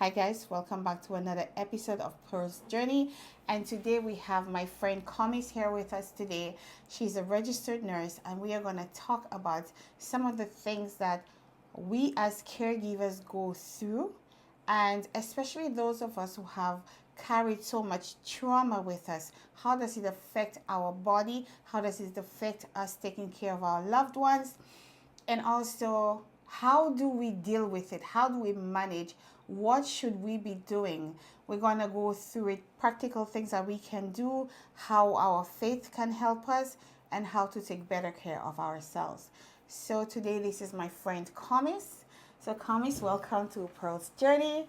Hi guys, welcome back to another episode of Pearl's Journey. And today we have my friend Comis here with us today. She's a registered nurse and we are going to talk about some of the things that we as caregivers go through, and especially those of us who have carried so much trauma with us. How does it affect our body? How does it affect us taking care of our loved ones? And also, how do we deal with it? How do we manage? What should we be doing? We're going to go through it, practical things that we can do, how our faith can help us, and how to take better care of ourselves. So today, this is my friend Comis. So Comis, welcome to Pearl's Journey.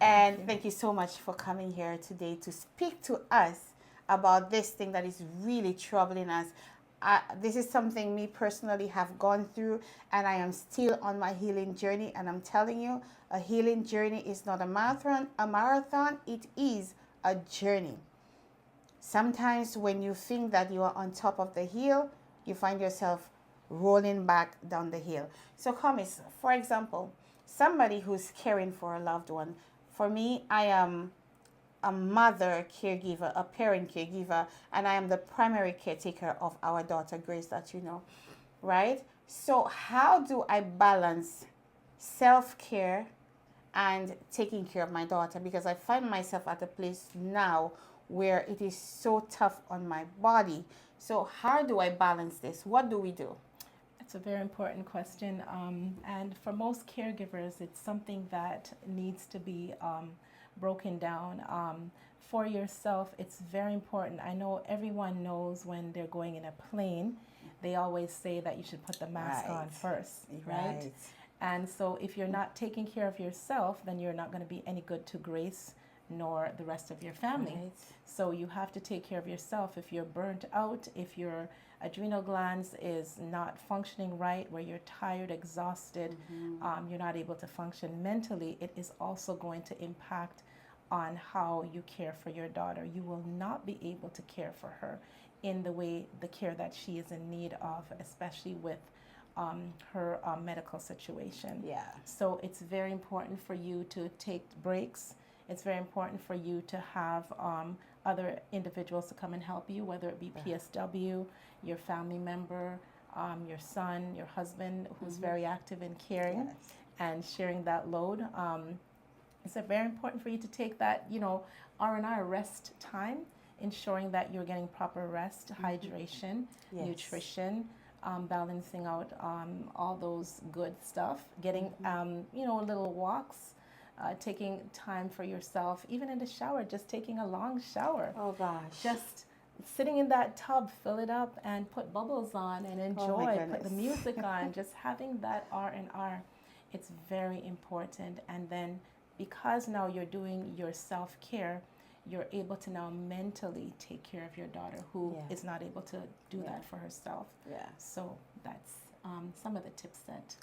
And thank you so much for coming here today to speak to us about this thing that is really troubling us. This is something me personally have gone through, and I am still on my healing journey. And I'm telling you, a healing journey is not a marathon. A marathon, it is a journey. Sometimes when you think that you are on top of the hill, you find yourself rolling back down the hill. So, Comis, for example, somebody who's caring for a loved one. For me, I am a mother caregiver, a parent caregiver, and I am the primary caretaker of our daughter Grace, that you know, right? So how do I balance self-care and taking care of my daughter? Because I find myself at a place now where it is so tough on my body. So how do I balance this? What do we do? It's a very important question. And for most caregivers, it's something that needs to be broken down. For yourself, it's very important. I know everyone knows when they're going in a plane, they always say that you should put the mask on first, right? And so if you're not taking care of yourself, then you're not going to be any good to Grace nor the rest of your family. Right. So you have to take care of yourself. If you're burnt out, if your adrenal glands is not functioning right, where you're tired, exhausted, you're not able to function mentally, it is also going to impact on how you care for your daughter. You will not be able to care for her in the care that she is in need of, especially with her medical situation. Yeah. So it's very important for you to take breaks. It's very important for you to have other individuals to come and help you, whether it be PSW, your family member, your son, your husband, who's very active in caring and sharing that load. It's very important for you to take that, R&R rest time, ensuring that you're getting proper rest, hydration, nutrition, balancing out all those good stuff, getting, little walks, taking time for yourself, even in the shower, just taking a long shower. Oh gosh. Just sitting in that tub, fill it up and put bubbles on and enjoy, put the music on, just having that R&R. It's very important. And then because now you're doing your self-care, you're able to now mentally take care of your daughter who is not able to do that for herself. Yeah. So that's some of the tips that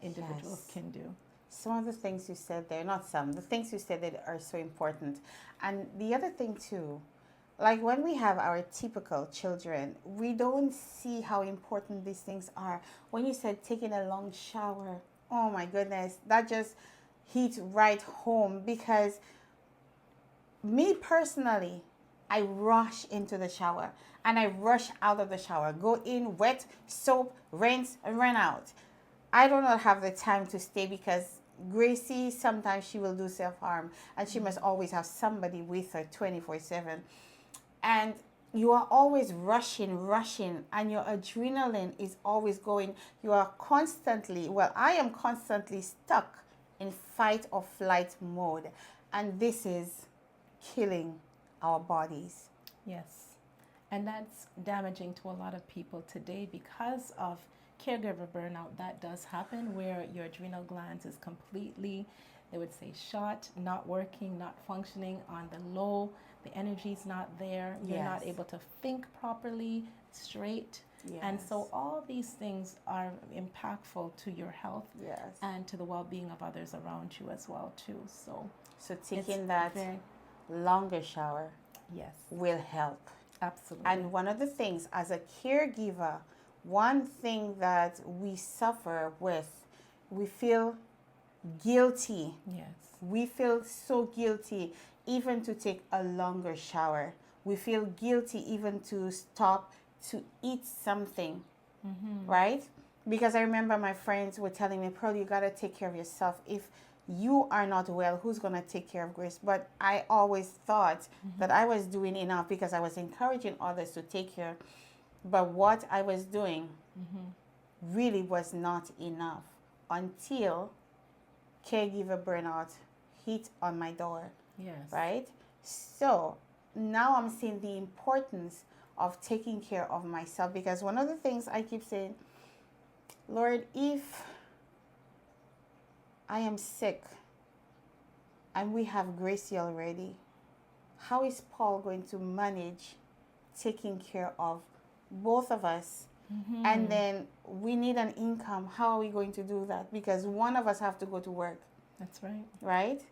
individuals can do. Some of the things you said there, not some, the things you said that are so important. And the other thing too, like when we have our typical children, we don't see how important these things are. When you said taking a long shower, oh my goodness, that just hit right home, because me personally, I rush into the shower and I rush out of the shower, go in, wet, soap, rinse, and run out. I do not have the time to stay because Gracie, sometimes she will do self-harm and she must always have somebody with her 24/7. And you are always rushing, and your adrenaline is always going. You are constantly, I am constantly stuck in fight or flight mode. And this is killing our bodies. Yes. And that's damaging to a lot of people today because of caregiver burnout. That does happen where your adrenal glands is completely, they would say, shot, not working, not functioning, on the low. The energy's not there. You're not able to think properly, straight. And so all these things are impactful to your health and to the well-being of others around you as well too. So taking that longer shower will help. Absolutely. And one of the things as a caregiver, one thing that we suffer with, we feel guilty. Yes. We feel so guilty even to take a longer shower. We feel guilty even to stop to eat something, right? Because I remember my friends were telling me, Pearl, you got to take care of yourself. If you are not well, who's going to take care of Grace? But I always thought that I was doing enough because I was encouraging others to take care. But what I was doing really was not enough until caregiver burnout hit on my door. Yes. Right? So now I'm seeing the importance of taking care of myself, because one of the things I keep saying, Lord, if I am sick and we have Gracie already, how is Paul going to manage taking care of both of us? And then we need an income. How are we going to do that? Because one of us have to go to work. That's right. Right?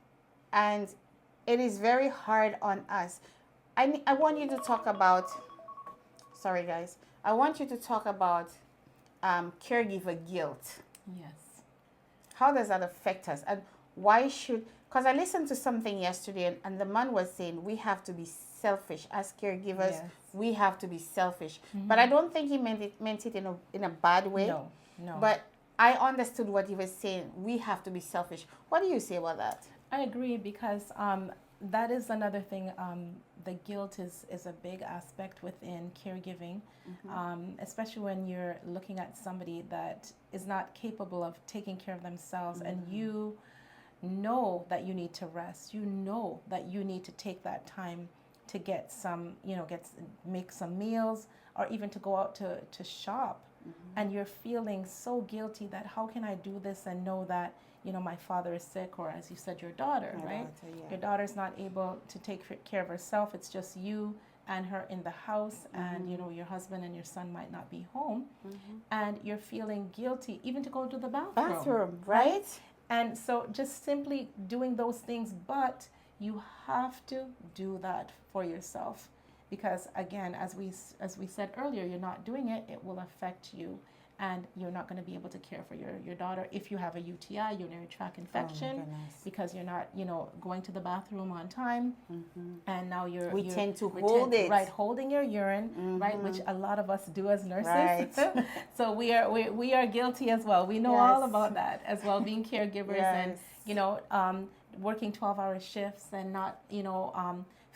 And it is very hard on us. I want you to talk about, sorry guys, I want you to talk about caregiver guilt. Yes. How does that affect us? And why should, because I listened to something yesterday and the man was saying we have to be selfish as caregivers. Yes. We have to be selfish. But I don't think he meant it in a bad way. No. But I understood what he was saying. We have to be selfish. What do you say about that? I agree, because that is another thing. The guilt is a big aspect within caregiving, especially when you're looking at somebody that is not capable of taking care of themselves, and you know that you need to rest. You know that you need to take that time to get some, make some meals, or even to go out to shop. And you're feeling so guilty that how can I do this and know that, my father is sick, or as you said, your daughter, right? Your daughter's not able to take care of herself. It's just you and her in the house, and your husband and your son might not be home, and you're feeling guilty even to go to the bathroom. Right? And so just simply doing those things, but you have to do that for yourself, because again, as we said earlier, you're not doing it, it will affect you, and you're not going to be able to care for your daughter if you have a UTI, urinary tract infection, because you're not, going to the bathroom on time, and now we tend to hold it. Right, holding your urine, right, which a lot of us do as nurses. Right. So we are guilty as well. We know all about that as well, being caregivers, and working 12-hour shifts and not,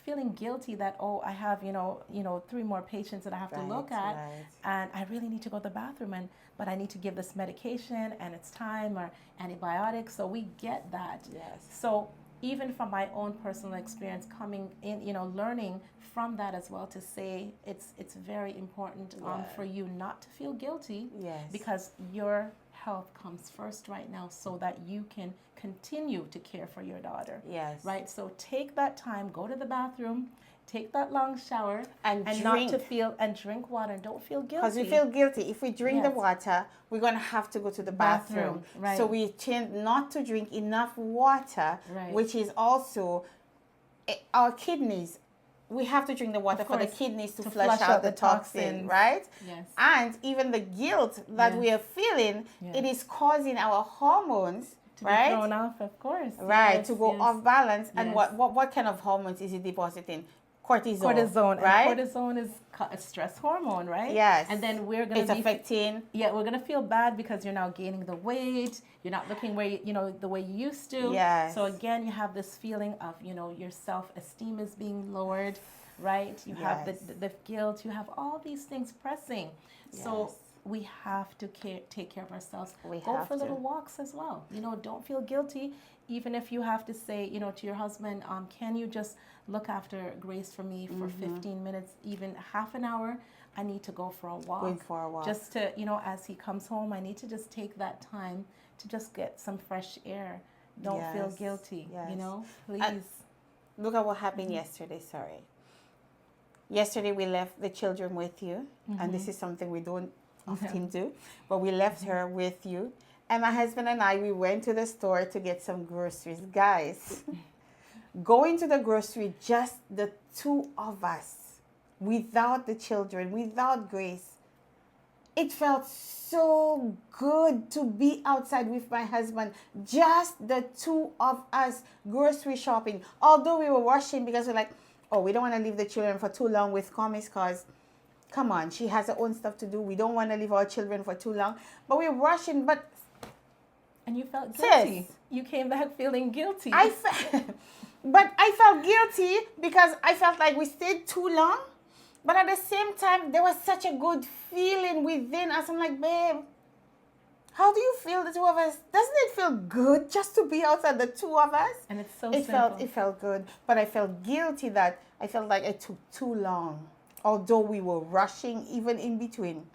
feeling guilty that, I have, 3 more patients that I have to look at, and I really need to go to the bathroom, but I need to give this medication, and it's time, or antibiotics. So we get that. Yes. So even from my own personal experience coming in, learning from that as well, to say it's very important for you not to feel guilty, because your health comes first right now, so that you can continue to care for your daughter. Yes. Right? So take that time, go to the bathroom, take that long shower, and drink. not to feel, and drink water, and don't feel guilty. Because we feel guilty. If we drink the water, we're going to have to go to the bathroom. Right. So we tend not to drink enough water, which is also our kidneys. We have to drink the water for the kidneys to flush out the toxin, right? Yes. And even the guilt that we are feeling, it is causing our hormones to be thrown off, of course. Right, to go off balance. And what kind of hormones is it depositing? Cortisone, right? And cortisone is a stress hormone, right? Yes. And then we're going to be affecting. Yeah, we're going to feel bad because you're now gaining the weight. You're not looking where the way you used to. Yes. So again, you have this feeling of your self-esteem is being lowered, right? You have the guilt. You have all these things pressing. So we have to take care of ourselves. Go for little walks as well. Don't feel guilty. Even if you have to say, to your husband, can you just look after Grace for me for 15 minutes, even half an hour? I need to go for a walk. Going for a walk. Just to, as he comes home, I need to just take that time to just get some fresh air. Don't feel guilty, please. Look at what happened yesterday, sorry. Yesterday we left the children with you, and this is something we don't often do, but we left her with you. And my husband and I, we went to the store to get some groceries. Guys, going to the grocery, just the 2 of us, without the children, without Grace, It felt so good to be outside with my husband, just the two of us grocery shopping. Although we were rushing because we're like, oh, we don't want to leave the children for too long with Comis because, come on, she has her own stuff to do. We don't want to leave our children for too long. But we're rushing. But And you felt guilty. sis, You came back feeling guilty. but I felt guilty because I felt like we stayed too long. But at the same time, there was such a good feeling within us. I'm like, babe, how do you feel, the two of us? Doesn't it feel good just to be outside, the two of us? And it's so simple. It felt good, but I felt guilty that I felt like it took too long, although we were rushing even in between.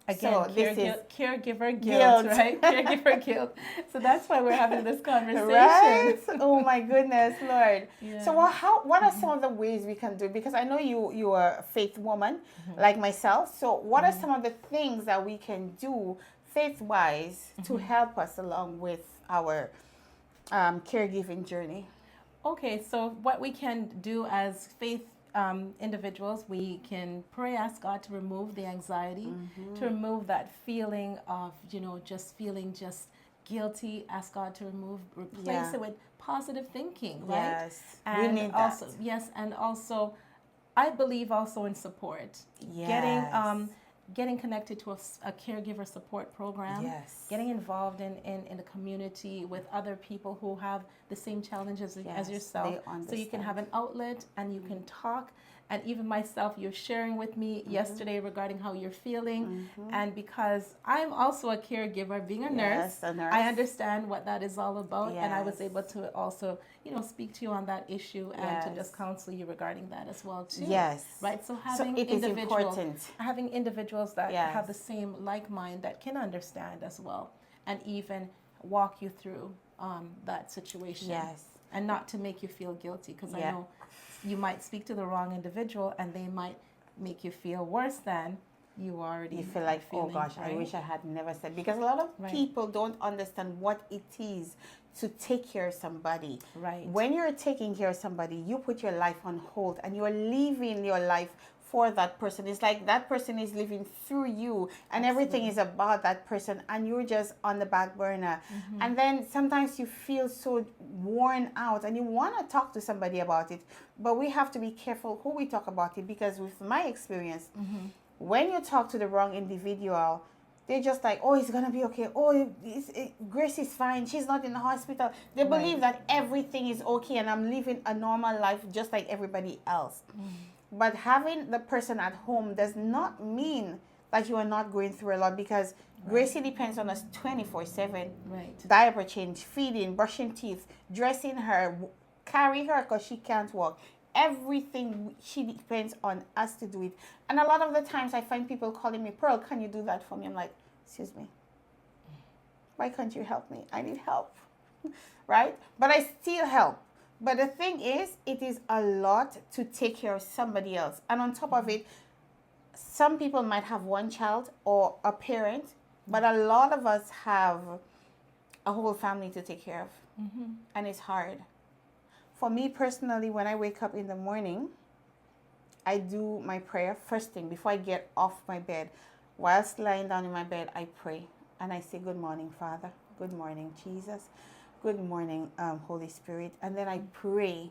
Again, So this is caregiver guilt, guilt. right? Caregiver guilt. So that's why we're having this conversation. Right? Oh my goodness, Lord. Yeah. So what are some of the ways we can do it? Because I know you are a faith woman like myself. So what are some of the things that we can do faith-wise to help us along with our caregiving journey? Okay, so what we can do as faith individuals, we can pray, ask God to remove the anxiety, to remove that feeling of, just feeling just guilty. Ask God to replace it with positive thinking, right? Yes, And we need also, that. yes, and also, I believe also in support. Yes. Getting connected to a caregiver support program, Yes. getting involved in the community with other people who have the same challenges as Yes, yourself. they So you can understand. have an outlet and you can talk. And even myself, you're sharing with me yesterday regarding how you're feeling. And because I'm also a caregiver, being a nurse, Yes, a nurse. I understand what that is all about. And I was Yes. able to also, speak to you on that issue and to Yes. just counsel you regarding that as well too. Yes. Right. So having it is individuals, important. having individuals that Yes. have the same like mind that can understand as well, and even walk you through that situation. Yes. And not to make you feel guilty, because I Yeah. know you might speak to the wrong individual and they might make you feel worse than you already. You feel like, oh feeling, gosh, I right? wish I had never said. Because a lot of Right. people don't understand what it is to take care of somebody. Right. When you're taking care of somebody, you put your life on hold and you're living your life for that person. It's like that person is living through you and everything is about that person and you're just on the back burner. And then sometimes you feel so worn out and you want to talk to somebody about it, but we have to be careful who we talk about it, because with my experience, when you talk to the wrong individual, they're just like, oh, it's gonna be okay. Oh, Grace is fine. She's not in the hospital. They believe that everything is okay and I'm living a normal life just like everybody else. But having the person at home does not mean that you are not going through a lot, because Gracie depends on us 24/7. Right. Diaper change, feeding, brushing teeth, dressing her, carry her because she can't walk. Everything, she depends on us to do it. And a lot of the times I find people calling me, Pearl, can you do that for me? I'm like, excuse me. Why can't you help me? I need help. Right? But I still help. But the thing is, it is a lot to take care of somebody else. And on top of it, some people might have one child or a parent, but a lot of us have a whole family to take care of. And it's hard. For me personally, when I wake up in the morning, I do my prayer first thing before I get off my bed. Whilst lying down in my bed, I pray. And I say, good morning, Father. Good morning, Jesus. Good morning, Holy Spirit. And then I pray.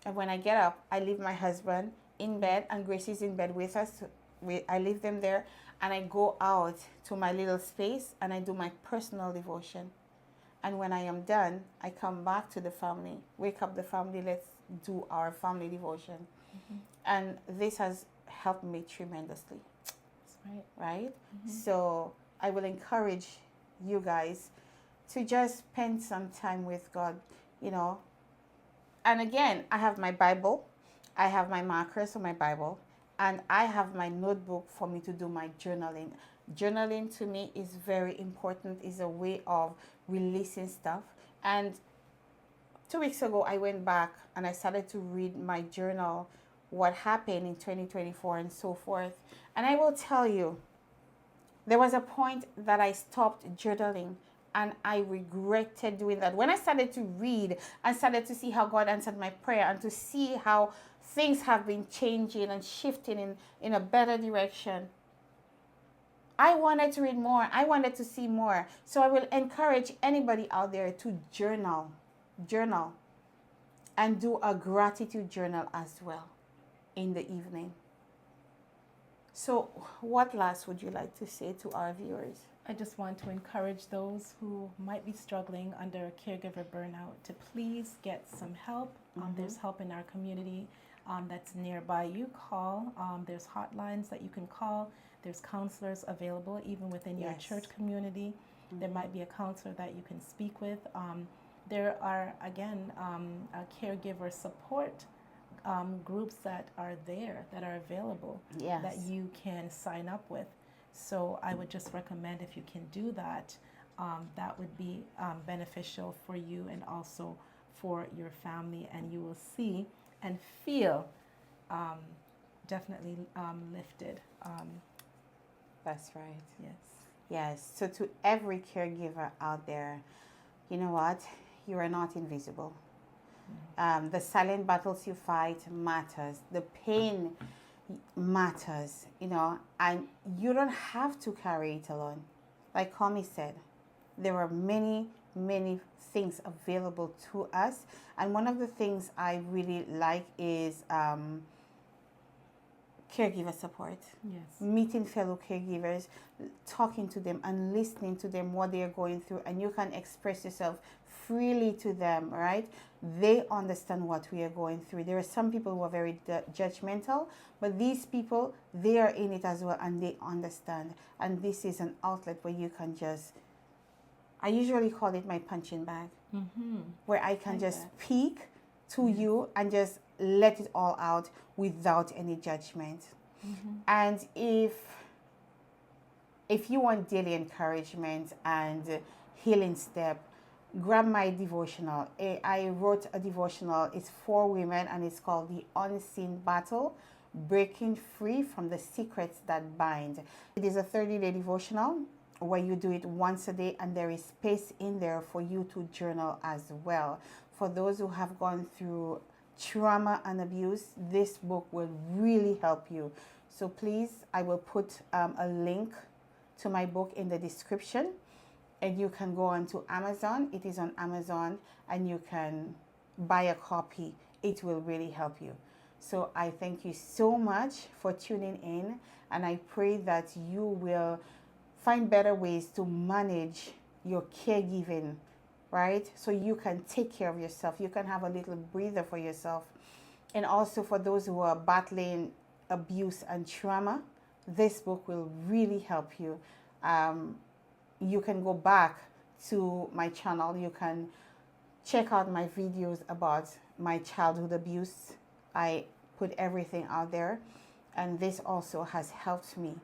And when I get up, I leave my husband in bed, and Grace is in bed with us. I leave them there, and I go out to my little space, and I do my personal devotion. And when I am done, I come back to the family, wake up the family, let's do our family devotion. And this has helped me tremendously. That's right. Right? So I will encourage you guys to just spend some time with God, And again, I have my Bible. I have my markers for my Bible. And I have my notebook for me to do my journaling. Journaling to me is very important. It's a way of releasing stuff. And 2 weeks ago, I went back and I started to read my journal, what happened in 2024 and so forth. And I will tell you, there was a point that I stopped journaling and I regretted doing that. When I started to read and started to see how God answered my prayer and to see how things have been changing and shifting in a better direction, I wanted to read more. I wanted to see more. So I will encourage anybody out there to journal, and do a gratitude journal as well in the evening. So what last would you like to say to our viewers? I just want to encourage those who might be struggling under caregiver burnout to please get some help. There's help in our community that's nearby. You call. There's hotlines that you can call. There's counselors available even within your church community. There might be a counselor that you can speak with. There are, again, caregiver support groups that are there, that are available, that you can sign up with. So I would just recommend, if you can do that, that would be beneficial for you and also for your family, and you will see and feel definitely lifted. That's right. Yes. Yes. So to every caregiver out there, you know what? You are not invisible. The silent battles you fight matters. The pain matters, and you don't have to carry it alone. Like Kami said, there are many, many things available to us. And one of the things I really like is caregiver support. Yes. Meeting fellow caregivers, talking to them and listening to them, what they are going through, and you can express yourself freely to them, right? They understand what we are going through. There are some people who are very judgmental, but these people, they are in it as well, and they understand. And this is an outlet where you can just, I usually call it my punching bag, where I can just speak to you and just let it all out without any judgment. And if you want daily encouragement and healing step, grab my devotional. I wrote a devotional. It's for women, and it's called The Unseen Battle, Breaking Free from the Secrets That Bind. It is a 30-day devotional where you do it once a day, and there is space in there for you to journal as well. For those who have gone through trauma and abuse, this book will really help you. So please, I will put a link to my book in the description, and you can go on to Amazon. It is on Amazon, and you can buy a copy. It will really help you. So I thank you so much for tuning in, and I pray that you will find better ways to manage your caregiving, right? So you can take care of yourself. You can have a little breather for yourself. And also for those who are battling abuse and trauma, this book will really help you. You can go back to my channel. You can check out my videos about my childhood abuse. I put everything out there, and this also has helped me.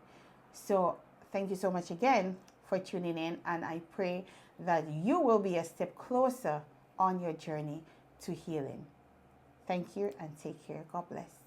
So thank you so much again for tuning in, and I pray that you will be a step closer on your journey to healing. Thank you, and take care. God bless.